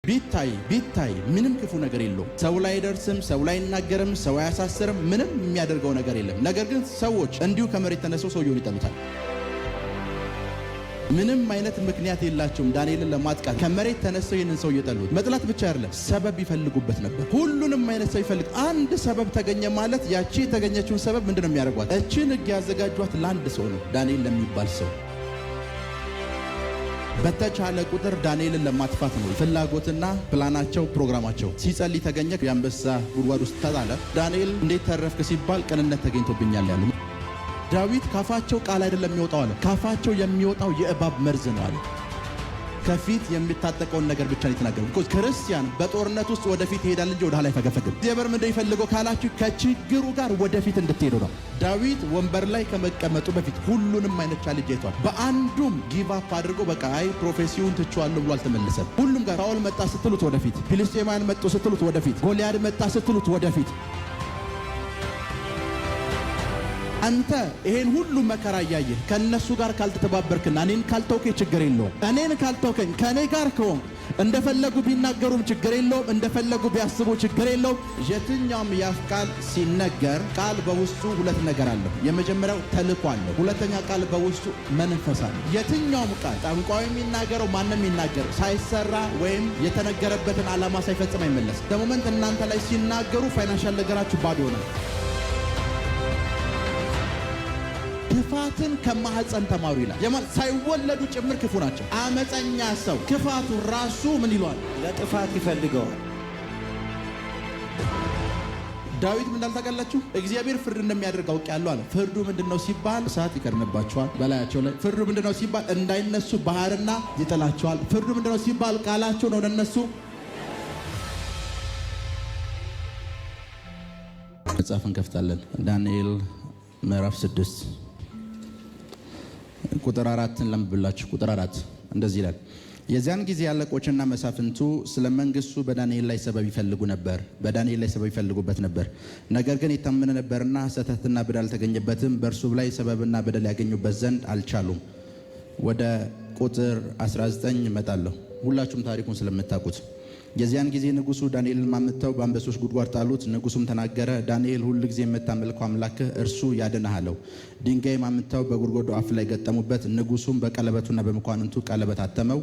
ቢታይ ምንም ክፉ ነገር የለውም። ሰው ላይ አይደርስም፣ ሰው ላይ አይናገርም፣ ሰው አያሳስርም፣ ምንም የሚያደርገው ነገር የለም። ነገር ግን ሰዎች እንዲሁ ከመሬት ተነስተው ሰውየውን ይጠሉታል። ምንም አይነት ምክንያት የላቸውም ዳንኤልን ለማጥቃት። ከመሬት ተነስተው ይህንን ሰው እየጠሉት መጥላት ብቻ አይደለም፣ ሰበብ ይፈልጉበት ነበር። ሁሉንም አይነት ሰው ይፈልግ። አንድ ሰበብ ተገኘ ማለት ያቺ የተገኘችውን ሰበብ ምንድነው የሚያደርጓት? እቺን ሕግ ያዘጋጇት ለአንድ ሰው ነው፣ ዳንኤል ለሚባል ሰው። በተቻለ ቁጥር ዳንኤልን ለማጥፋት ነው ፍላጎትና ፕላናቸው፣ ፕሮግራማቸው። ሲጸልይ ተገኘ፣ የአንበሳ ጉድጓድ ውስጥ ተጣለ። ዳንኤል እንዴት ተረፍክ ሲባል ቅንነት ተገኝቶብኛል ያሉ። ዳዊት ካፋቸው ቃል አይደለም የሚወጣው አለ፣ ካፋቸው የሚወጣው የእባብ መርዝ ነው አለ። ከፊት የሚታጠቀውን ነገር ብቻ ነው የተናገረው። ክርስቲያን በጦርነት ውስጥ ወደፊት ይሄዳል እንጂ ወደ ኋላ አይፈገፈግም። እግዚአብሔር ምንድነው የሚፈልገው ካላችሁ ከችግሩ ጋር ወደፊት እንድትሄዱ ነው። ዳዊት ወንበር ላይ ከመቀመጡ በፊት ሁሉንም አይነት ቻሌንጅ አይቷል። በአንዱም ጊቭ አፕ አድርጎ በቃ አይ ፕሮፌሲውን ትቼዋለሁ ብሎ አልተመለሰም። ሁሉም ጋር ሳኦል መጣ ስትሉት ወደፊት፣ ፊልስጤማውያን መጡ ስትሉት ወደፊት፣ ጎልያድ መጣ ስትሉት ወደፊት። አንተ ይሄን ሁሉ መከራ እያየህ ከነሱ ጋር ካልተተባበርክና እኔን ካልተውከኝ ችግር የለውም። እኔን ካልተውከኝ ከኔ ጋር ከሆንክ እንደፈለጉ ቢናገሩም ችግር የለውም፣ እንደፈለጉ ቢያስቡ ችግር የለውም። የትኛውም የአፍ ቃል ሲነገር ቃል በውስጡ ሁለት ነገር አለው። የመጀመሪያው ተልእኮ አለው። ሁለተኛ ቃል በውስጡ መንፈስ አለው። የትኛውም ቃል ጠንቋይ የሚናገረው ማንም የሚናገር ሳይሰራ ወይም የተነገረበትን ዓላማ ሳይፈጽም አይመለስም። በሞመንት እናንተ ላይ ሲናገሩ ፋይናንሻል ነገራችሁ ባዶ ይሆናል። ክፋትን ከማህፀን ተማሩ ይላል። ሳይወለዱ ጭምር ክፉ ናቸው። አመፀኛ ሰው ክፋቱ ራሱ ምን ይሏል? ለጥፋት ይፈልገዋል። ዳዊት ምን እንዳልታውቃላችሁ? እግዚአብሔር ፍርድ እንደሚያደርግ አውቄያለሁ አለ። ፍርዱ ምንድነው ሲባል እሳት ይቀርንባቸዋል በላያቸው ላይ። ፍርዱ ምንድነው ሲባል እንዳይነሱ ባህርና ይጥላቸዋል። ፍርዱ ምንድነው ሲባል ቃላቸው ነው ለነሱ። መጽሐፍ እንከፍታለን። ዳንኤል ምዕራፍ 6 ቁጥር 4ን ለምብላችሁ። ቁጥር 4 እንደዚህ ይላል። የዚያን ጊዜ አለቆችና መሳፍንቱ ስለ መንግስቱ በዳንኤል ላይ ሰበብ ይፈልጉ ነበር፣ በዳንኤል ላይ ሰበብ ይፈልጉበት ነበር። ነገር ግን የታመነ ነበርና ሐሰትና በደል አልተገኘበትም። በእርሱ ላይ ሰበብና በደል ያገኙበት ዘንድ አልቻሉም። ወደ ቁጥር 19 እመጣለሁ፣ ሁላችሁም ታሪኩን ስለምታውቁት። የዚያን ጊዜ ንጉሱ ዳንኤልን ማምተው በአንበሶች ጉድጓድ ጣሉት። ንጉሱም ተናገረ፣ ዳንኤል ሁል ጊዜ የምታመልከው አምላክህ እርሱ ያድንሃል አለው። ድንጋይ ማምተው በጉድጓዱ አፍ ላይ ገጠሙበት። ንጉሱም በቀለበቱና በመኳንንቱ ቀለበት አተመው።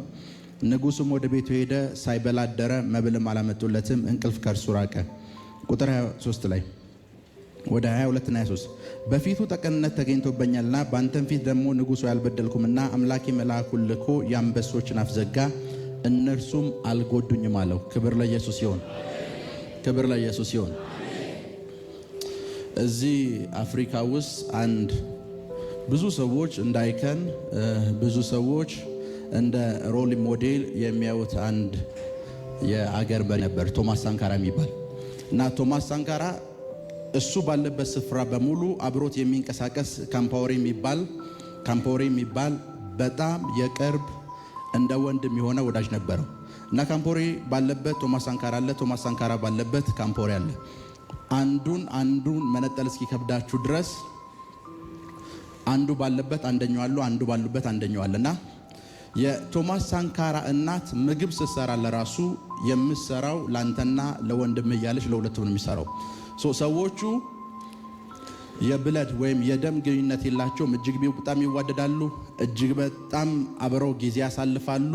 ንጉሱም ወደ ቤቱ ሄደ፣ ሳይበላ አደረ። መብልም አላመጡለትም፣ እንቅልፍ ከእርሱ ራቀ። ቁጥር 23 ላይ ወደ 22 እና 23 በፊቱ ቅንነት ተገኝቶብኛልና በአንተም ፊት ደግሞ ንጉሱ ያልበደልኩምና አምላኬ መልአኩን ልኮ የአንበሶችን አፍ ዘጋ፣ እነርሱም አልጎዱኝም አለው። ክብር ለኢየሱስ ይሁን፣ ክብር ለኢየሱስ ይሁን። እዚህ አፍሪካ ውስጥ አንድ ብዙ ሰዎች እንደ አይከን፣ ብዙ ሰዎች እንደ ሮል ሞዴል የሚያዩት አንድ የአገር መሪ ነበር፣ ቶማስ ሳንካራ የሚባል እና ቶማስ ሳንካራ እሱ ባለበት ስፍራ በሙሉ አብሮት የሚንቀሳቀስ ካምፓወሬ የሚባል በጣም የቅርብ እንደ ወንድም የሆነ ወዳጅ ነበረው እና ካምፓወሬ ባለበት ቶማስ ሳንካራ አለ፣ ቶማስ ሳንካራ ባለበት ካምፓወሬ አለ። አንዱን መነጠል እስኪከብዳችሁ ድረስ አንዱ ባለበት አንደኛው አለ፣ አንዱ ባሉበት አንደኛው አለና የቶማስ ሳንካራ እናት ምግብ ስትሰራ ለራሱ የምትሰራው ላንተና ለወንድም እያለች ለሁለቱም ነው የሚሰራው። ሰዎቹ የብለድ ወይም የደም ግንኙነት የላቸውም። እጅግ በጣም ይዋደዳሉ። እጅግ በጣም አብረው ጊዜ ያሳልፋሉ።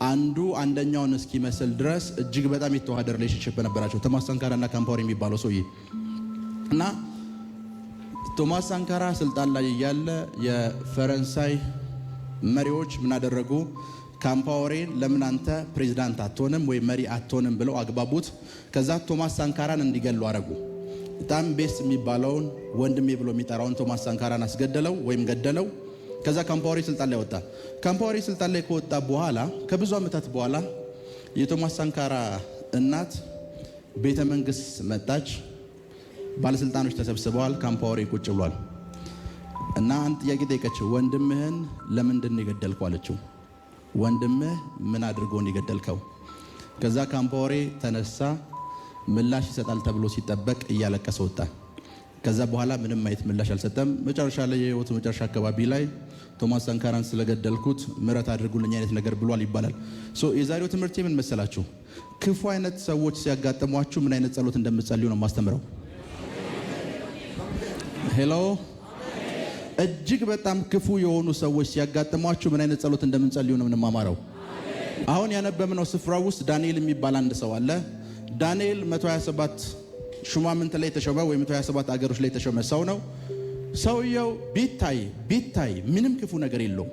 አንዱ አንደኛውን እስኪመስል ድረስ እጅግ በጣም የተዋሃደ ሪሌሽንሺፕ ነበራቸው ቶማስ ሳንካራና ካምፓወሬ የሚባለው ሰውዬ እና ቶማስ ሳንካራ ስልጣን ላይ እያለ የፈረንሳይ መሪዎች ምን አደረጉ? ካምፓወሬን ለምን አንተ ፕሬዝዳንት አትሆንም ወይ መሪ አትሆንም ብለው አግባቡት። ከዛ ቶማስ ሳንካራን እንዲገሉ አረጉ። በጣም ቤስት የሚባለውን ወንድሜ ብሎ የሚጠራውን ቶማስ ሳንካራን አስገደለው ወይም ገደለው። ከዛ ካምፓወሬ ስልጣን ላይ ወጣ። ካምፓወሬ ስልጣን ላይ ከወጣ በኋላ ከብዙ ዓመታት በኋላ የቶማስ ሳንካራ እናት ቤተ መንግስት መጣች። ባለስልጣኖች ተሰብስበዋል። ካምፓወሬ ቁጭ ብሏል እና አንድ ጥያቄ ጠየቀችው። ወንድምህን ለምንድን ነው የገደልከው አለችው። ወንድምህ ምን አድርጎ ነው የገደልከው? ከዛ ካምፓወሬ ተነሳ ምላሽ ይሰጣል ተብሎ ሲጠበቅ እያለቀሰ ወጣ። ከዛ በኋላ ምንም አይነት ምላሽ አልሰጠም። መጨረሻ ላይ የህይወቱ መጨረሻ አካባቢ ላይ ቶማስ ሳንካራን ስለገደልኩት ምሕረት አድርጉልኝ አይነት ነገር ብሏል ይባላል። የዛሬው ትምህርት ምን መሰላችሁ? ክፉ አይነት ሰዎች ሲያጋጥሟችሁ ምን አይነት ጸሎት እንደምትጸልዩ ነው ማስተምረው። ሄሎ እጅግ በጣም ክፉ የሆኑ ሰዎች ሲያጋጥሟችሁ ምን አይነት ጸሎት እንደምንጸልዩ ነው የምንማማረው። አሁን ያነበብነው ስፍራ ውስጥ ዳንኤል የሚባል አንድ ሰው አለ። ዳንኤል 127 ሹማምንት ላይ ተሾመ ወይ 127 አገሮች ላይ ተሾመ ሰው ነው። ሰውየው ቢታይ ምንም ክፉ ነገር የለውም።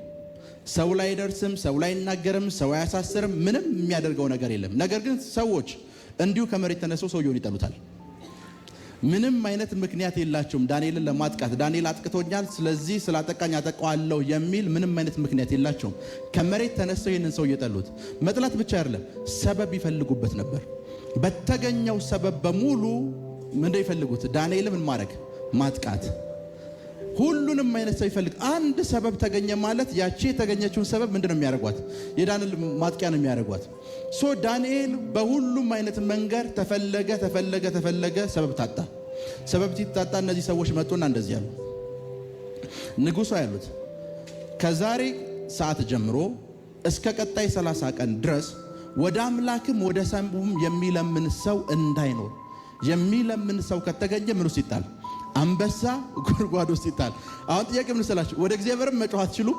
ሰው ላይ አይደርስም፣ ሰው ላይ አይናገርም፣ ሰው አያሳስርም፣ ምንም የሚያደርገው ነገር የለም። ነገር ግን ሰዎች እንዲሁ ከመሬት ተነስተው ሰውየውን ይጠሉታል። ምንም አይነት ምክንያት የላቸውም ዳንኤልን ለማጥቃት። ዳንኤል አጥቅቶኛል፣ ስለዚህ ስላጠቃኝ አጠቃዋለሁ የሚል ምንም አይነት ምክንያት የላቸውም። ከመሬት ተነስተው ይህንን ሰው እየጠሉት፣ መጥላት ብቻ አይደለም ሰበብ ይፈልጉበት ነበር። በተገኘው ሰበብ በሙሉ ምንድነው ይፈልጉት? ዳንኤል ምን ማድረግ? ማጥቃት። ሁሉንም አይነት ሰው ይፈልግ። አንድ ሰበብ ተገኘ ማለት ያቺ የተገኘችውን ሰበብ ምንድነው የሚያደርጓት? የዳንኤል ማጥቂያ ነው የሚያደርጓት። ዳንኤል በሁሉም አይነት መንገድ ተፈለገ፣ ሰበብ ታጣ። ሰበብ ሲታጣ እነዚህ ሰዎች መጡና እንደዚህ ያሉ፣ ንጉሡ ያሉት ከዛሬ ሰዓት ጀምሮ እስከ ቀጣይ 30 ቀን ድረስ ወደ አምላክም ወደ ሰንቡም የሚለምን ሰው እንዳይኖር፣ የሚለምን ሰው ከተገኘ ምን ውስጥ ይጣል? አንበሳ ጉድጓድ ውስጥ ይጣል። አሁን ጥያቄ ምን መሰላችሁ? ወደ እግዚአብሔርም መጮህ አትችሉም፣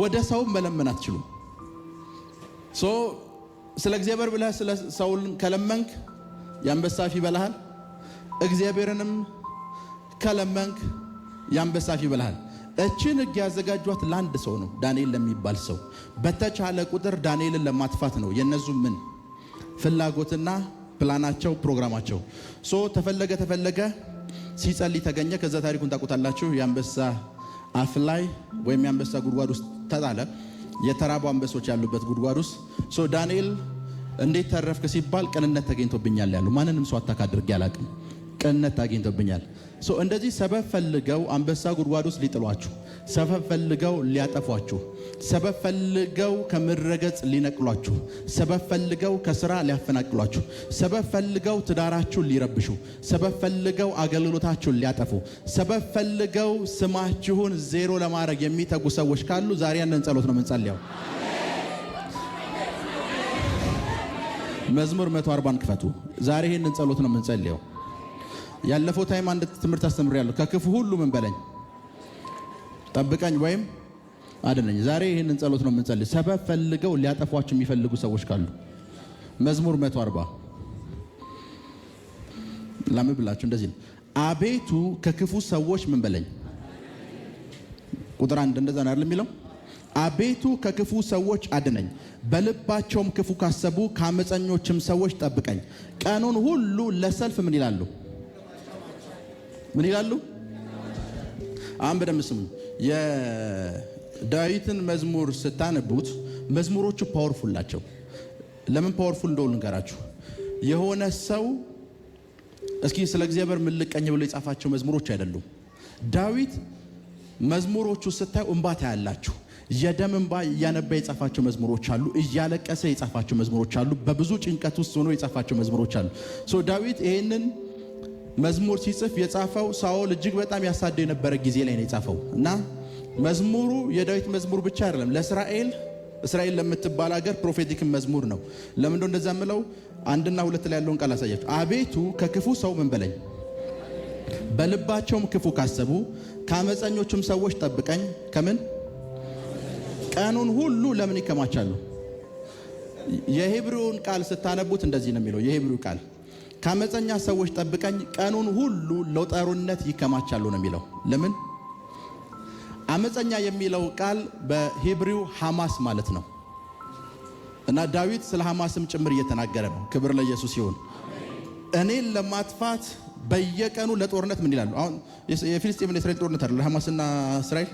ወደ ሰውም መለመን አትችሉም። ስለ እግዚአብሔር ብለህ ስለ ሰውን ከለመንክ የአንበሳ አፍ ይበላሃል። እግዚአብሔርንም ከለመንክ የአንበሳ አፍ ይበላሃል። እችን ሕግ ያዘጋጇት ለአንድ ሰው ነው፣ ዳንኤል ለሚባል ሰው። በተቻለ ቁጥር ዳንኤልን ለማጥፋት ነው የነሱ ምን ፍላጎትና ፕላናቸው፣ ፕሮግራማቸው። ተፈለገ ሲጸልይ ተገኘ። ከዛ ታሪኩን ታውቁታላችሁ። የአንበሳ አፍ ላይ ወይም የአንበሳ ጉድጓድ ውስጥ ተጣለ። የተራቡ አንበሶች ያሉበት ጉድጓድ ውስጥ። ዳንኤል እንዴት ተረፍክ ሲባል ቅንነት ተገኝቶብኛል ያሉ። ማንንም ሰው አታክ አድርጌ አላቅም፣ ቅንነት ታገኝቶብኛል። እንደዚህ ሰበብ ፈልገው አንበሳ ጉድጓድ ውስጥ ሊጥሏችሁ፣ ሰበብ ፈልገው ሊያጠፏችሁ፣ ሰበብ ፈልገው ከምድረገጽ ሊነቅሏችሁ፣ ሰበብ ፈልገው ከስራ ሊያፈናቅሏችሁ፣ ሰበብ ፈልገው ትዳራችሁን ሊረብሹ፣ ሰበብ ፈልገው አገልግሎታችሁን ሊያጠፉ፣ ሰበብ ፈልገው ስማችሁን ዜሮ ለማድረግ የሚተጉ ሰዎች ካሉ ዛሬ ያንን ጸሎት ነው የምንጸልየው። መዝሙር 140 ክፈቱ። ዛሬ ይህንን ጸሎት ነው የምንጸልየው። ያለፈው ታይም አንድ ትምህርት አስተምሬያለሁ። ከክፉ ሁሉ ምን በለኝ፣ ጠብቀኝ ወይም አድነኝ። ዛሬ ይህንን ጸሎት ነው የምንጸልይ። ሰበብ ፈልገው ሊያጠፏችሁ የሚፈልጉ ሰዎች ካሉ መዝሙር 140 ላምብላችሁ እንደዚህ ነው። አቤቱ ከክፉ ሰዎች ምን በለኝ። ቁጥር 1 እንደዛ ነው አይደል የሚለው? አቤቱ ከክፉ ሰዎች አድነኝ፣ በልባቸውም ክፉ ካሰቡ ከአመፀኞችም ሰዎች ጠብቀኝ። ቀኑን ሁሉ ለሰልፍ ምን ይላሉ? ምን ይላሉ? አሁን በደንብ ስሙ። የዳዊትን መዝሙር ስታነቡት መዝሙሮቹ ፓወርፉል ናቸው። ለምን ፓወርፉል እንደሆኑ ልንገራችሁ። የሆነ ሰው እስኪ ስለ እግዚአብሔር ምን ልቀኝ ብሎ የጻፋቸው መዝሙሮች አይደሉም። ዳዊት መዝሙሮቹ ስታዩ እንባ ታያላችሁ። የደም እንባ እያነባ የጻፋቸው መዝሙሮች አሉ። እያለቀሰ የጻፋቸው መዝሙሮች አሉ። በብዙ ጭንቀት ውስጥ ሆኖ የጻፋቸው መዝሙሮች አሉ። ዳዊት ይሄንን መዝሙር ሲጽፍ የጻፈው ሳኦል እጅግ በጣም ያሳደው የነበረ ጊዜ ላይ ነው የጻፈው እና መዝሙሩ የዳዊት መዝሙር ብቻ አይደለም፣ እስራኤል ለምትባል ሀገር ፕሮፌቲክ መዝሙር ነው። ለምን እንደዛ ምለው 1 እና 2 ላይ ያለውን ቃል አሳያችሁ። አቤቱ ከክፉ ሰው ምን በለኝ፣ በልባቸውም ክፉ ካሰቡ ከአመፀኞቹም ሰዎች ጠብቀኝ። ከምን ቀኑን ሁሉ ለምን ይከማቻሉ? የሄብሩውን ቃል ስታነቡት እንደዚህ ነው የሚለው የሄብሩ ቃል ከአመፀኛ ሰዎች ጠብቀኝ፣ ቀኑን ሁሉ ለጦርነት ይከማቻሉ ነው የሚለው። ለምን? አመፀኛ የሚለው ቃል በሂብሪው ሐማስ ማለት ነው እና ዳዊት ስለ ሐማስም ጭምር እየተናገረ ነው። ክብር ለኢየሱስ ይሁን። እኔን ለማጥፋት በየቀኑ ለጦርነት ምን ይላሉ? አሁን የፊልስጤምና የእስራኤል ጦርነት አይደል? ሐማስና እስራኤል።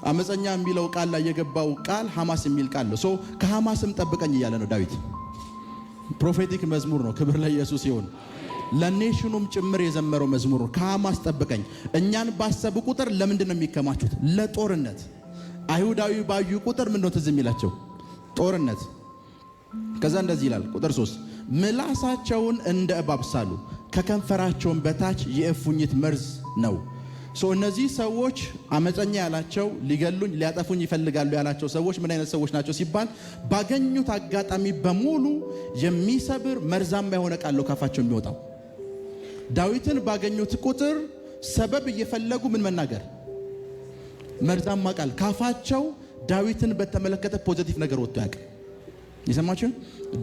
አመፀኛ የሚለው ቃል ላይ የገባው ቃል ሐማስ የሚል ቃል ነው። ከሐማስም ጠብቀኝ እያለ ነው ዳዊት። ፕሮፌቲክ መዝሙር ነው። ክብር ለኢየሱስ ይሁን። ለኔሽኑም ጭምር የዘመረው መዝሙር ነው። ከሐማስ ጠብቀኝ። እኛን ባሰቡ ቁጥር ለምንድን ነው የሚከማቹት? ለጦርነት። አይሁዳዊ ባዩ ቁጥር ምንድነው ትዝ የሚላቸው? ጦርነት። ከዛ እንደዚህ ይላል ቁጥር 3 ምላሳቸውን እንደ እባብ ሳሉ፣ ከከንፈራቸውን በታች የእፉኝት መርዝ ነው። እነዚህ ሰዎች አመፀኛ ያላቸው ሊገሉኝ ሊያጠፉኝ ይፈልጋሉ ያላቸው ሰዎች ምን አይነት ሰዎች ናቸው ሲባል ባገኙት አጋጣሚ በሙሉ የሚሰብር መርዛማ የሆነ ቃል ነው ካፋቸው የሚወጣው። ዳዊትን ባገኙት ቁጥር ሰበብ እየፈለጉ ምን መናገር? መርዛማ ቃል ካፋቸው። ዳዊትን በተመለከተ ፖዚቲቭ ነገር ወጥቶ ያውቅ? ይሰማችሁ?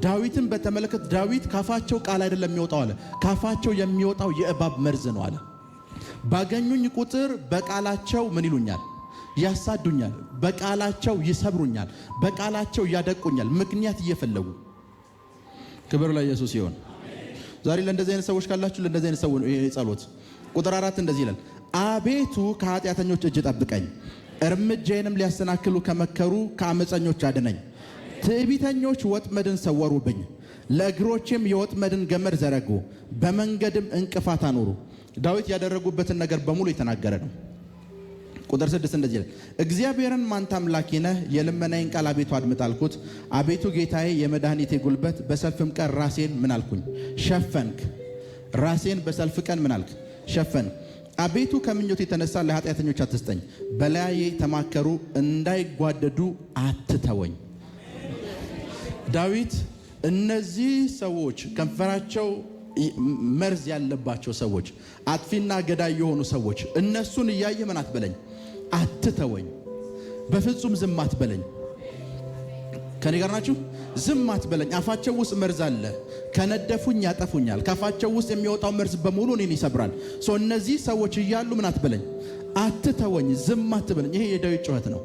ዳዊትን በተመለከተ ዳዊት ካፋቸው ቃል አይደለም የሚወጣው አለ፣ ካፋቸው የሚወጣው የእባብ መርዝ ነው አለ። ባገኙኝ ቁጥር በቃላቸው ምን ይሉኛል? ያሳዱኛል። በቃላቸው ይሰብሩኛል። በቃላቸው ያደቁኛል፣ ምክንያት እየፈለጉ። ክብር ለኢየሱስ ይሁን። ዛሬ ለእንደዚህ አይነት ሰዎች ካላችሁ ለእንደዚህ አይነት ሰዎች ይሄ ጸሎት ቁጥር 4 እንደዚህ ይላል፣ አቤቱ ከኃጢአተኞች እጅ ጠብቀኝ፣ እርምጃዬንም ሊያሰናክሉ ከመከሩ ከአመፀኞች አድነኝ። ትዕቢተኞች ወጥመድን ሰወሩብኝ፣ ለእግሮቼም የወጥመድን ገመድ ዘረጉ፣ በመንገድም እንቅፋት አኖሩ። ዳዊት ያደረጉበትን ነገር በሙሉ የተናገረ ነው። ቁጥር 6 እንደዚህ ይላል፣ እግዚአብሔርን ማንተ አምላኬ ነህ፣ የልመናዬን ቃል አቤቱ አድምጥ አልኩት። አቤቱ ጌታዬ የመድኃኒቴ ጉልበት፣ በሰልፍም ቀን ራሴን ምን አልኩኝ? ሸፈንክ። ራሴን በሰልፍ ቀን ምን አልክ? ሸፈንክ። አቤቱ ከምኞት የተነሳ ለኃጢአተኞች አትስጠኝ፣ በላዬ ተማከሩ እንዳይጓደዱ አትተወኝ። ዳዊት እነዚህ ሰዎች ከንፈራቸው መርዝ ያለባቸው ሰዎች፣ አጥፊና ገዳይ የሆኑ ሰዎች፣ እነሱን እያየ ምን አትበለኝ? አትተወኝ። በፍጹም ዝም አትበለኝ። ከኔ ጋር ናችሁ? ዝም አትበለኝ። አፋቸው ውስጥ መርዝ አለ። ከነደፉኝ ያጠፉኛል። ካፋቸው ውስጥ የሚወጣው መርዝ በሙሉ እኔን ይሰብራል። እነዚህ ሰዎች እያሉ ምን አትበለኝ? አትተወኝ፣ ዝም አትበለኝ። ይሄ የዳዊት ጩኸት ነው።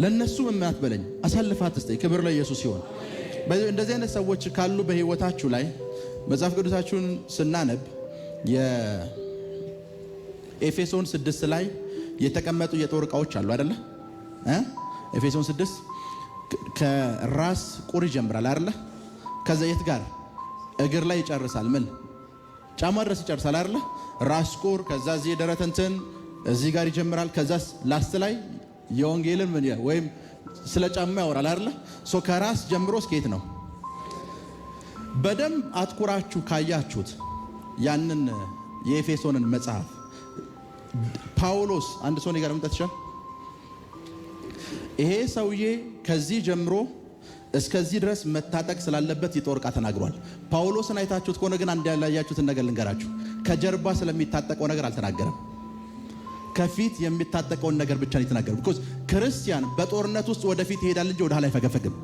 ለነሱ ምን አትበለኝ? አሳልፋት አትስጠኝ። ክብር ለኢየሱስ ይሁን። እንደዚህ አይነት ሰዎች ካሉ በህይወታችሁ ላይ መጽሐፍ ቅዱሳችሁን ስናነብ የኤፌሶን 6 ላይ የተቀመጡ የጦር ዕቃዎች አሉ አይደለ? ኤፌሶን 6 ከራስ ቁር ይጀምራል አይደለ? ከዛ የት ጋር? እግር ላይ ይጨርሳል። ምን ጫማ ድረስ ይጨርሳል አይደለ? ራስ ቁር፣ ከዛ እዚህ የደረት እንትን እዚህ ጋር ይጀምራል። ከዛ ላስት ላይ የወንጌልን ምን ወይም ስለ ጫማ ያወራል አይደለ? ከራስ ጀምሮ እስከየት ነው? በደንብ አትኩራችሁ ካያችሁት ያንን የኤፌሶንን መጽሐፍ ጳውሎስ አንድ ሰው ጋር መምጣት ይችላል። ይሄ ሰውዬ ከዚህ ጀምሮ እስከዚህ ድረስ መታጠቅ ስላለበት የጦር ዕቃ ተናግሯል። ጳውሎስን አይታችሁት ከሆነ ግን አንድ ያላያችሁትን ነገር ልንገራችሁ። ከጀርባ ስለሚታጠቀው ነገር አልተናገረም። ከፊት የሚታጠቀውን ነገር ብቻ ነው የተናገረው። ቢኮዝ ክርስቲያን በጦርነት ውስጥ ወደፊት ይሄዳል እንጂ ወደ ኋላ አይፈገፈግም።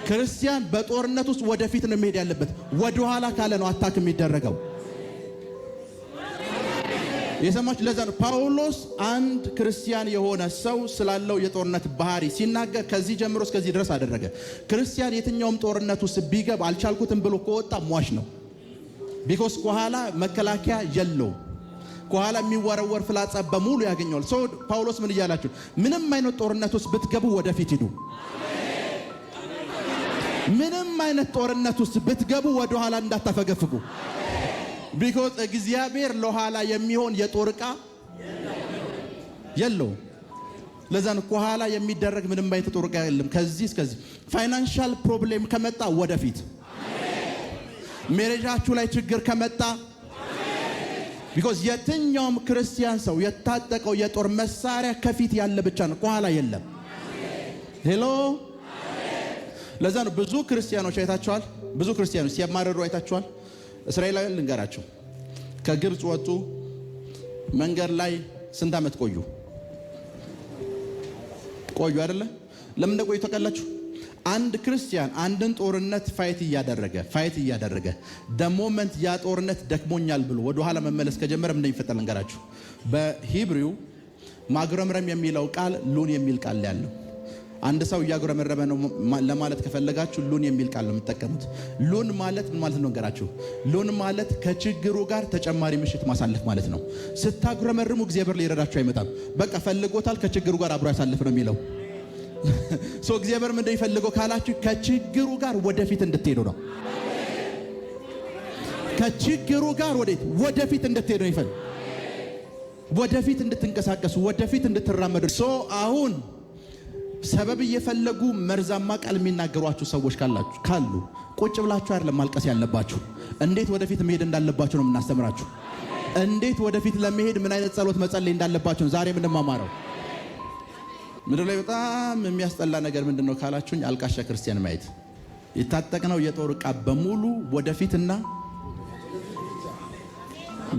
ክርስቲያን በጦርነት ውስጥ ወደፊት ነው መሄድ ያለበት። ወደ ኋላ ካለ ነው አታክ የሚደረገው። የሰማች ለዛ ነው ጳውሎስ አንድ ክርስቲያን የሆነ ሰው ስላለው የጦርነት ባህሪ ሲናገር ከዚህ ጀምሮ እስከዚህ ድረስ አደረገ። ክርስቲያን የትኛውም ጦርነት ውስጥ ቢገባ አልቻልኩትም ብሎ ከወጣ ሟሽ ነው። ቢኮዝ ከኋላ መከላከያ የለው። ከኋላ የሚወረወር ፍላጻ በሙሉ ያገኘዋል። ሰው ጳውሎስ ምን እያላችሁ? ምንም አይነት ጦርነት ውስጥ ብትገቡ ወደፊት ሂዱ። ምንም አይነት ጦርነት ውስጥ ብትገቡ ወደ ኋላ እንዳታፈገፍጉ። ቢኮዝ እግዚአብሔር ለኋላ የሚሆን የጦር ዕቃ የለው። ለዛ ነው ከኋላ የሚደረግ ምንም አይነት ጦር ዕቃ የለም። ከዚህ እስከዚህ ፋይናንሻል ፕሮብሌም ከመጣ ወደፊት፣ ሜሬጃችሁ ላይ ችግር ከመጣ ቢኮዝ የትኛውም ክርስቲያን ሰው የታጠቀው የጦር መሳሪያ ከፊት ያለ ብቻ ነው፣ ከኋላ የለም። ሄሎ ለዛ ነው ብዙ ክርስቲያኖች አይታቸዋል። ብዙ ክርስቲያኖች ሲያማረሩ አይታቸዋል። እስራኤላውያን ልንገራቸው፣ ከግብፅ ወጡ። መንገድ ላይ ስንት ዓመት ቆዩ አይደለ? ለምን እንደቆዩ ታውቃላችሁ? አንድ ክርስቲያን አንድን ጦርነት ፋይት እያደረገ ደሞመንት ያ ጦርነት ደክሞኛል ብሎ ወደ ኋላ መመለስ ከጀመረ ምን እንደሚፈጠር ልንገራችሁ። በሂብሪው ማጉረምረም የሚለው ቃል ሉን የሚል ቃል ያለው። አንድ ሰው እያጉረመረመ ነው ለማለት ከፈለጋችሁ ሉን የሚል ቃል ነው የምትጠቀሙት። ሉን ማለት ምን ማለት ነው እንገራችሁ? ሉን ማለት ከችግሩ ጋር ተጨማሪ ምሽት ማሳለፍ ማለት ነው። ስታጉረመርሙ እግዚአብሔር ሊረዳችሁ አይመጣም። በቃ ፈልጎታል፣ ከችግሩ ጋር አብሮ ያሳልፍ ነው የሚለው። እግዚአብሔር ምን እንደሚፈልገው ካላችሁ ከችግሩ ጋር ወደፊት እንድትሄዱ ነው። ከችግሩ ጋር ወደፊት እንድትሄዱ ነው ይፈልግ። ወደፊት እንድትንቀሳቀሱ፣ ወደፊት እንድትራመዱ። አሁን ሰበብ እየፈለጉ መርዛማ ቃል የሚናገሯችሁ ሰዎች ካሉ ቁጭ ብላችሁ አይደለም ማልቀስ ያለባችሁ። እንዴት ወደፊት መሄድ እንዳለባችሁ ነው የምናስተምራችሁ። እንዴት ወደፊት ለመሄድ ምን አይነት ጸሎት መጸለይ እንዳለባችሁ ዛሬ የምንማማረው። ምድር ላይ በጣም የሚያስጠላ ነገር ምንድነው ካላችሁኝ፣ አልቃሻ ክርስቲያን ማየት። የታጠቅነው የጦር ዕቃ በሙሉ ወደፊትና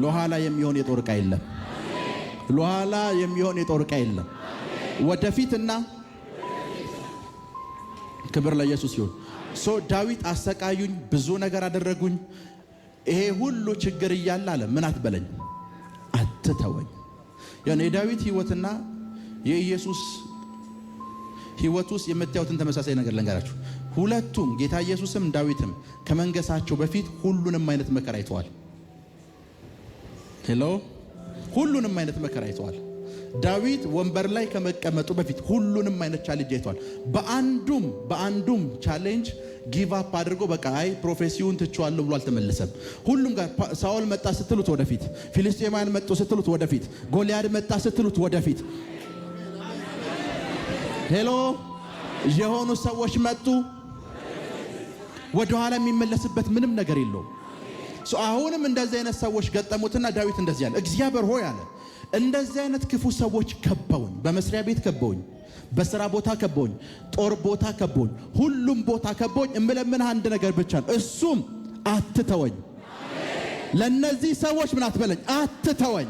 ለኋላ የሚሆን የጦር ዕቃ የለም። ለኋላ የሚሆን የጦር ዕቃ የለም። ወደፊትና ክብር ለኢየሱስ ይሁን። ዳዊት አሰቃዩኝ፣ ብዙ ነገር አደረጉኝ፣ ይሄ ሁሉ ችግር እያለ አለ ምን አትበለኝ፣ አትተወኝ። የዳዊት ህይወትና የኢየሱስ ህይወት ውስጥ የምታዩትን ተመሳሳይ ነገር ልንገራችሁ። ሁለቱም ጌታ ኢየሱስም ዳዊትም ከመንገሳቸው በፊት ሁሉንም አይነት መከራ አይተዋል። ሄሎ፣ ሁሉንም አይነት መከራ አይተዋል። ዳዊት ወንበር ላይ ከመቀመጡ በፊት ሁሉንም አይነት ቻሌንጅ አይተዋል። በአንዱም ቻሌንጅ ጊቭ አፕ አድርጎ በቃ አይ ፕሮፌሲውን ትቼዋለሁ ብሎ አልተመለሰም። ሁሉም ጋር ሳኦል መጣ ስትሉት ወደፊት፣ ፊልስጤማውያን መጡ ስትሉት ወደፊት፣ ጎልያድ መጣ ስትሉት ወደፊት። ሄሎ፣ የሆኑ ሰዎች መጡ፣ ወደ ኋላ የሚመለስበት ምንም ነገር የለውም። አሁንም እንደዚህ አይነት ሰዎች ገጠሙትና ዳዊት እንደዚህ ያለ እግዚአብሔር ሆይ አለ እንደዚህ አይነት ክፉ ሰዎች ከበውኝ፣ በመስሪያ ቤት ከበውኝ፣ በስራ ቦታ ከበውኝ፣ ጦር ቦታ ከበውኝ፣ ሁሉም ቦታ ከበውኝ። እምለምን አንድ ነገር ብቻ ነው፣ እሱም አትተወኝ። ለነዚህ ሰዎች ምን አትበለኝ፣ አትተወኝ።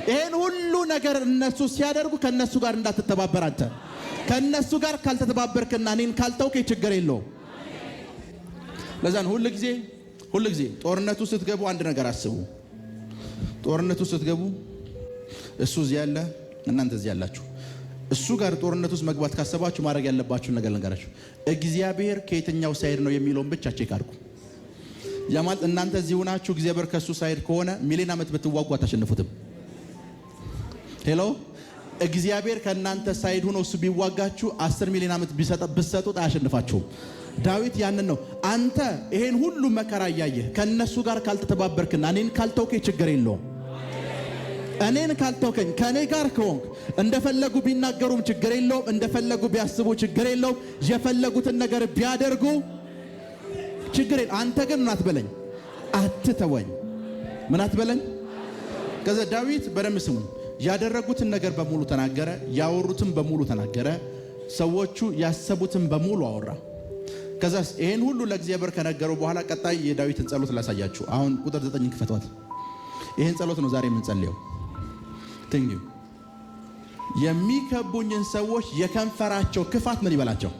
ይሄን ሁሉ ነገር እነሱ ሲያደርጉ ከነሱ ጋር እንዳትተባበር አንተ። ከነሱ ጋር ካልተተባበርክና እኔን ካልተውከኝ ችግር የለውም። ለዛን ሁሉ ጊዜ ጦርነቱ ስትገቡ አንድ ነገር አስቡ። ጦርነቱ ስትገቡ እሱ እዚህ ያለ፣ እናንተ እዚህ ያላችሁ። እሱ ጋር ጦርነት ውስጥ መግባት ካሰባችሁ ማድረግ ያለባችሁ ነገር ልንገራችሁ። እግዚአብሔር ከየትኛው ሳይድ ነው የሚለውን ብቻ ቼክ አድርጉ። ያማል እናንተ እዚህ ሆናችሁ እግዚአብሔር ከሱ ሳይድ ከሆነ ሚሊዮን ዓመት ብትዋጉ አታሸንፉትም። ሄሎ፣ እግዚአብሔር ከእናንተ ሳይድ ሆኖ እሱ ቢዋጋችሁ 10 ሚሊዮን ዓመት ብትሰጡት አያሸንፋችሁም። ዳዊት ያንን ነው። አንተ ይሄን ሁሉ መከራ እያየህ ከነሱ ጋር ካልተተባበርክና እኔን ካልተውከኝ ችግር የለውም። እኔን ካልተውከኝ ከኔ ጋር ከሆንክ እንደፈለጉ ቢናገሩም ችግር የለውም። እንደፈለጉ ቢያስቡ ችግር የለውም። የፈለጉትን ነገር ቢያደርጉ ችግር የለም። አንተ ግን ምን አትበለኝ፣ አትተወኝ። ምን አትበለኝ። ከዛ ዳዊት በደንብ ስሙ፣ ያደረጉትን ነገር በሙሉ ተናገረ፣ ያወሩትን በሙሉ ተናገረ፣ ሰዎቹ ያሰቡትን በሙሉ አወራ። ከዛስ ይሄን ሁሉ ለእግዚአብሔር ከነገረው በኋላ ቀጣይ የዳዊትን ጸሎት ላሳያችሁ። አሁን ቁጥር 9 ክፈቷት። ይሄን ጸሎት ነው ዛሬ የምንጸልየው። ትንዩ የሚከቡኝን ሰዎች የከንፈራቸው ክፋት ምን ይበላቸው።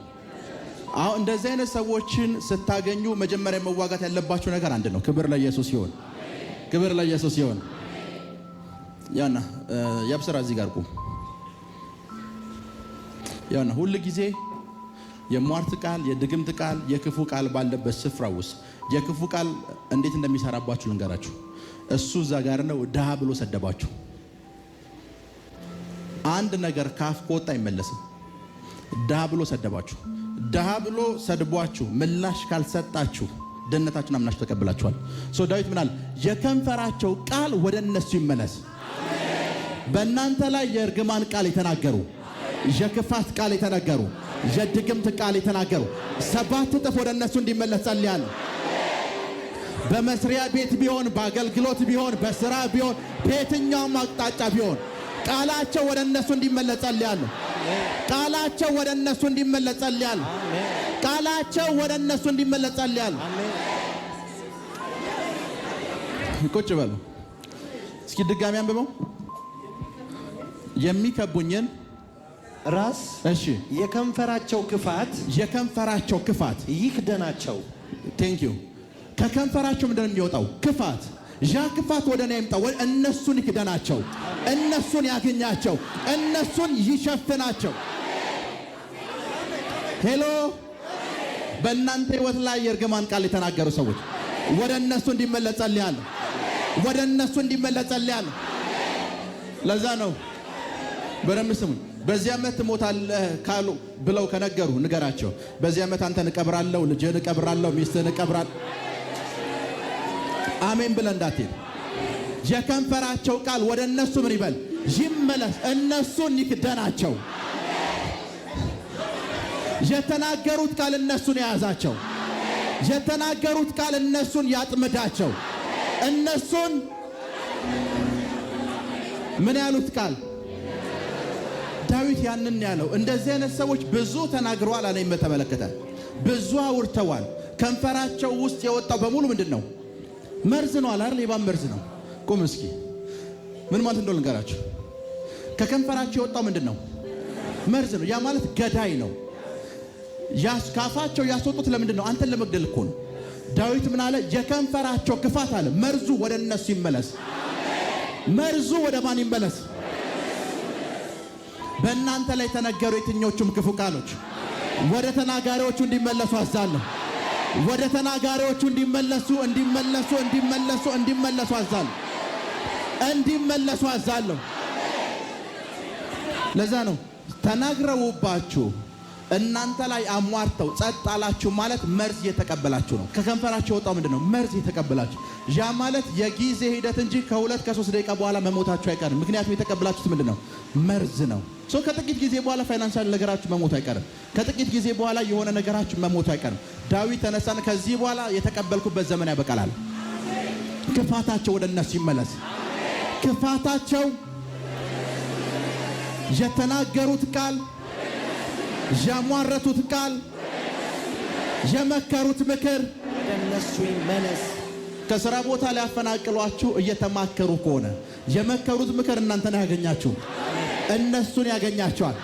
አሁን እንደዚህ አይነት ሰዎችን ስታገኙ መጀመሪያ መዋጋት ያለባችሁ ነገር አንድ ነው። ክብር ለኢየሱስ ይሁን፣ ክብር ለኢየሱስ ይሁን። ያና ያብስራ እዚህ ጋር ቁም። ያና ሁሉ ጊዜ የሟርት ቃል፣ የድግምት ቃል፣ የክፉ ቃል ባለበት ስፍራ ውስጥ የክፉ ቃል እንዴት እንደሚሰራባችሁ ልንገራችሁ። እሱ እዛ ጋር ነው። ድሃ ብሎ ሰደባችሁ። አንድ ነገር ካፍ ከወጣ አይመለስም። ድሃ ብሎ ሰደባችሁ። ድሃ ብሎ ሰድቧችሁ ምላሽ ካልሰጣችሁ ደህንነታችሁን አምናችሁ ተቀብላችኋል። ዳዊት ምን አለ? የከንፈራቸው ቃል ወደ እነሱ ይመለስ። በእናንተ ላይ የእርግማን ቃል የተናገሩ፣ የክፋት ቃል የተናገሩ፣ የድግምት ቃል የተናገሩ 7 እጥፍ ወደ እነሱ እንዲመለስ ጸልያለሁ። በመስሪያ ቤት ቢሆን፣ በአገልግሎት ቢሆን፣ በስራ ቢሆን፣ በየትኛውም አቅጣጫ ቢሆን ቃላቸው ወደ እነሱ እንዲመለስ ጸልያለሁ። ቃላቸው ወደ እነሱ እንዲመለስ ጸልያለሁ። ቃላቸው ወደ እነሱ እንዲመለስ ጸልያለሁ። ቁጭ በሉ እስኪ ድጋሚ አንብበው። የሚከቡኝን ራስ እሺ፣ የከንፈራቸው ክፋት ይክደናቸው። ቴንክ ዩ። ከከንፈራቸው ምንድን ነው የሚወጣው? ክፋት። ያ ክፋት ወደ እኔ ይምጣ። እነሱን ይክደናቸው፣ እነሱን ያገኛቸው፣ እነሱን ይሸፍናቸው። ሄሎ፣ በእናንተ ህይወት ላይ የእርግማን ቃል የተናገሩ ሰዎች ወደ እነሱ እንዲመለስ ጸልያለሁ። ወደ እነሱ እንዲመለስ ጸልያለሁ። ለዛ ነው በደንብ ስሙኝ። በዚህ ዓመት ትሞታለህ ካሉ ብለው ከነገሩ ንገራቸው። በዚህ ዓመት አንተን እቀብራለሁ፣ ልጅህን እቀብራለሁ፣ ሚስትህን እቀብራለሁ። አሜን ብለህ እንዳትሄድ። የከንፈራቸው ቃል ወደ እነሱ ምን ይበል? ይመለስ። እነሱን ይክደናቸው። የተናገሩት ቃል እነሱን የያዛቸው። የተናገሩት ቃል እነሱን ያጥምዳቸው። እነሱን ምን ያሉት ቃል? ዳዊት ያንን ያለው። እንደዚህ አይነት ሰዎች ብዙ ተናግረዋል አለኝ በተመለከተ ብዙ አውርተዋል። ከንፈራቸው ውስጥ የወጣው በሙሉ ምንድነው? መርዝ ነው አላር ሌባም መርዝ ነው። ቆም እስኪ ምን ማለት እንደሆነ ልንገራችሁ። ከከንፈራቸው የወጣው ምንድነው? መርዝ ነው። ያ ማለት ገዳይ ነው። ካፋቸው ያስወጡት ለምንድን ነው? አንተን ለመግደል እኮ ነው። ዳዊት ምን አለ? የከንፈራቸው ክፋት አለ መርዙ ወደ እነሱ ይመለስ። መርዙ ወደ ማን ይመለስ? በእናንተ ላይ ተነገሩ የትኞቹም ክፉ ቃሎች ወደ ተናጋሪዎቹ እንዲመለሱ አዛለሁ። ወደ ተናጋሪዎቹ እንዲመለሱ አዛለሁ። እንዲመለሱ አዛለሁ። ለዛ ነው ተናግረውባችሁ እናንተ ላይ አሟርተው ጸጥ አላችሁ ማለት መርዝ እየተቀበላችሁ ነው። ከከንፈራችሁ የወጣው ምንድነው? መርዝ እየተቀበላችሁ። ያ ማለት የጊዜ ሂደት እንጂ ከ2 ከ3 ደቂቃ በኋላ መሞታችሁ አይቀርም። ምክንያቱም የተቀበላችሁት ምንድነው? መርዝ ነው። ከጥቂት ጊዜ በኋላ ፋይናንሻል ነገራችሁ መሞቱ አይቀርም። ከጥቂት ጊዜ በኋላ የሆነ ነገራችሁ መሞቱ አይቀርም። ዳዊት ተነሳን፣ ከዚህ በኋላ የተቀበልኩበት ዘመን ያበቃላል። ክፋታቸው ወደ እነሱ ይመለስ። ክፋታቸው የተናገሩት ቃል ያሟረቱት ቃል የመከሩት ምክር እነሱ ይመለስ። ከሥራ ቦታ ላይ ያፈናቅሏችሁ እየተማከሩ ከሆነ የመከሩት ምክር እናንተን ያገኛችሁ፣ እነሱን ያገኛቸዋል።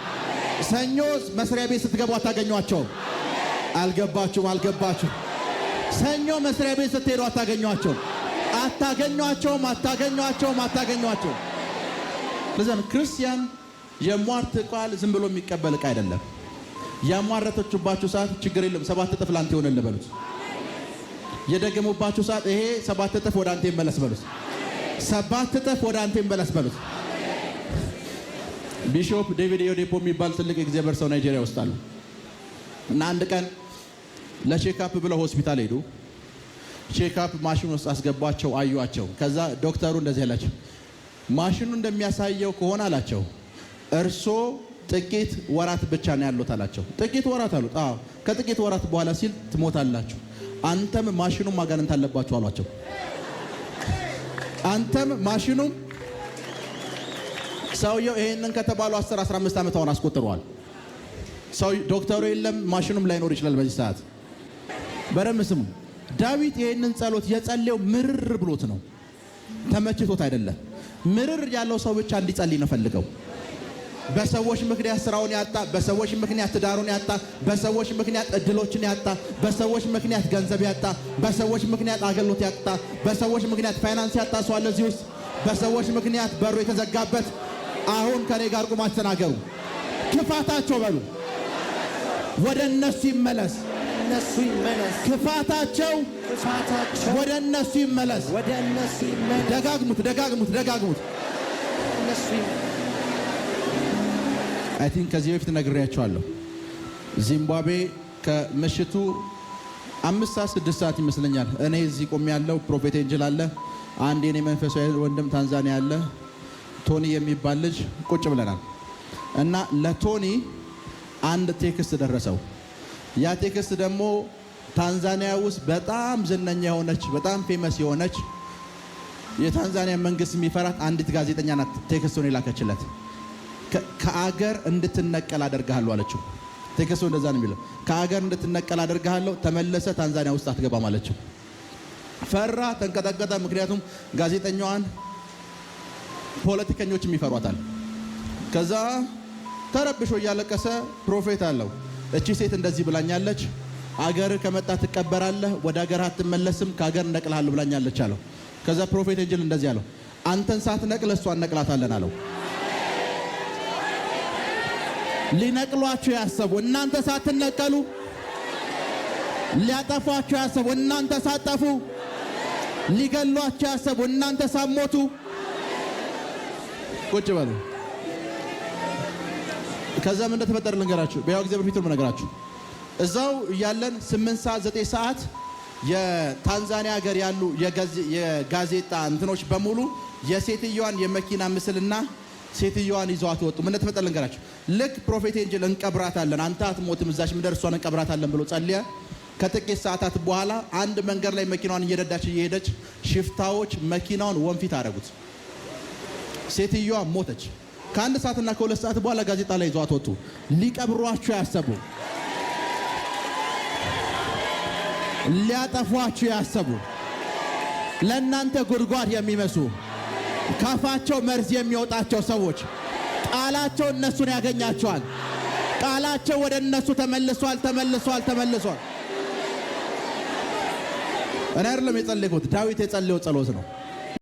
ሰኞ መስሪያ ቤት ስትገቡ አታገኟቸውም። አልገባችሁም። ሰኞ መስሪያ ቤት ስትሄዱ አታገኟቸውም። ለዛም ክርስቲያን የሟርት ቃል ዝም ብሎ የሚቀበል ዕቃ አይደለም። ያሟረተችባችሁ ሰዓት ችግር የለም፣ 7 እጥፍ ላንተ ይሆንልህ በሉት። የደገሙባችሁ ሰዓት ይሄ 7 እጥፍ ወደ አንተ ይመለስ በሉት። 7 እጥፍ ወደ አንተ ይመለስ በሉት። ቢሾፕ ዴቪድ ኦየዴፖ የሚባል ትልቅ የእግዚአብሔር ሰው ናይጄሪያ ውስጥ አሉ እና አንድ ቀን ለቼክአፕ ብለው ሆስፒታል ሄዱ። ቼክአፕ ማሽን ውስጥ አስገቧቸው፣ አዩአቸው። ከዛ ዶክተሩ እንደዚህ አላቸው፣ ማሽኑ እንደሚያሳየው ከሆነ አላቸው እርሶ ጥቂት ወራት ብቻ ነው ያሉት አላቸው። ጥቂት ወራት አሉት። አዎ ከጥቂት ወራት በኋላ ሲል ትሞታላችሁ። አንተም ማሽኑም ማጋነንት አለባችሁ አሏቸው። አንተም ማሽኑም። ሰውየው ይሄንን ከተባሉ 10-15 ዓመት አሁን አስቆጥረዋል። ዶክተሩ የለም፣ ማሽኑም ላይኖር ይችላል በዚህ ሰዓት። በደምብ ስሙ። ዳዊት ይሄንን ጸሎት የጸለየው ምርር ብሎት ነው፣ ተመችቶት አይደለም። ምርር ያለው ሰው ብቻ እንዲጸልይ ነው ፈልገው። በሰዎች ምክንያት ስራውን ያጣ፣ በሰዎች ምክንያት ትዳሩን ያጣ፣ በሰዎች ምክንያት እድሎችን ያጣ፣ በሰዎች ምክንያት ገንዘብ ያጣ፣ በሰዎች ምክንያት አገልግሎት ያጣ፣ በሰዎች ምክንያት ፋይናንስ ያጣ ሰው አለ እዚህ ውስጥ። በሰዎች ምክንያት በሩ የተዘጋበት አሁን ከኔ ጋር ቁማችሁ ተናገሩ። ክፋታቸው በሉ ወደ እነሱ ይመለስ። ክፋታቸው ወደ እነሱ ይመለስ። ደጋግሙት። አይ ቲንክ ከዚህ በፊት ነግሬያቸዋለሁ። ዚምባብዌ ከምሽቱ 5-6 ሰዓት ይመስለኛል እኔ እዚህ ቆሜ ያለው ፕሮፌት ኤንጅል አለ፣ አንድ የኔ መንፈሳዊ ወንድም ታንዛኒያ አለ፣ ቶኒ የሚባል ልጅ ቁጭ ብለናል እና ለቶኒ አንድ ቴክስት ደረሰው። ያ ቴክስት ደግሞ ታንዛኒያ ውስጥ በጣም ዝነኛ የሆነች በጣም ፌመስ የሆነች የታንዛኒያ መንግስት የሚፈራት አንዲት ጋዜጠኛ ናት ቴክስቱን የላከችለት። ከአገር እንድትነቀል አደርግሃለሁ አለችው። ቴክስቱ እንደዛ ነው የሚለው። ከአገር እንድትነቀል አደርግሃለሁ፣ ተመለሰ ታንዛኒያ ውስጥ አትገባም አለችው። ፈራ፣ ተንቀጠቀጠ። ምክንያቱም ጋዜጠኛዋን ፖለቲከኞችም ይፈሯታል። ከዛ ተረብሾ እያለቀሰ ፕሮፌት አለው፣ እቺ ሴት እንደዚህ ብላኛለች፣ አገር ከመጣ ትቀበራለህ፣ ወደ አገር አትመለስም፣ ከአገር እነቅልሃለሁ ብላኛለች አለው። ከዛ ፕሮፌት ኤንጅል እንደዚህ አለው፣ አንተን ሳትነቅል እሷን እነቅላታለን አለው። ሊነቅሏችሁ ያሰቡ እናንተ ሳትነቀሉ፣ ሊያጠፏችሁ ያሰቡ እናንተ ሳትጠፉ፣ ሊገሏችሁ ያሰቡ እናንተ ሳትሞቱ ቁጭ በሉ። ከዛ ምን እንደተፈጠረ ልንገራችሁ። በያው ጊዜ በፊት ነው የምነግራችሁ። እዛው ያለን 8 ሰዓት 9 ሰዓት የታንዛኒያ ሀገር ያሉ የጋዜጣ እንትኖች በሙሉ የሴትዮዋን የመኪና ምስልና ሴትዮዋን ይዘዋት ወጡ። ምን ተፈጠረ ልንገራችሁ። ልክ ፕሮፌት ኤንጅል እንቀብራታለን፣ አንተ አትሞትም፣ እዛሽ ምድር እሷን እንቀብራታለን ብሎ ጸልየ ከጥቂት ሰዓታት በኋላ አንድ መንገድ ላይ መኪናዋን እየሄደች ሽፍታዎች መኪናውን ወንፊት አደረጉት። ሴትዮዋ ሞተች። ከአንድ ሰዓትና ከሁለት ሰዓት በኋላ ጋዜጣ ላይ ይዘዋት ወጡ። ሊቀብሯችሁ ያሰቡ፣ ሊያጠፏችሁ ያሰቡ፣ ለእናንተ ጉድጓድ የሚመሱ ካፋቸው መርዝ የሚወጣቸው ሰዎች ቃላቸው እነሱን ያገኛቸዋል። ቃላቸው ወደ እነሱ ተመልሷል። እኔ አይደለም የጸለይኩት፣ ዳዊት የጸለየው ጸሎት ነው።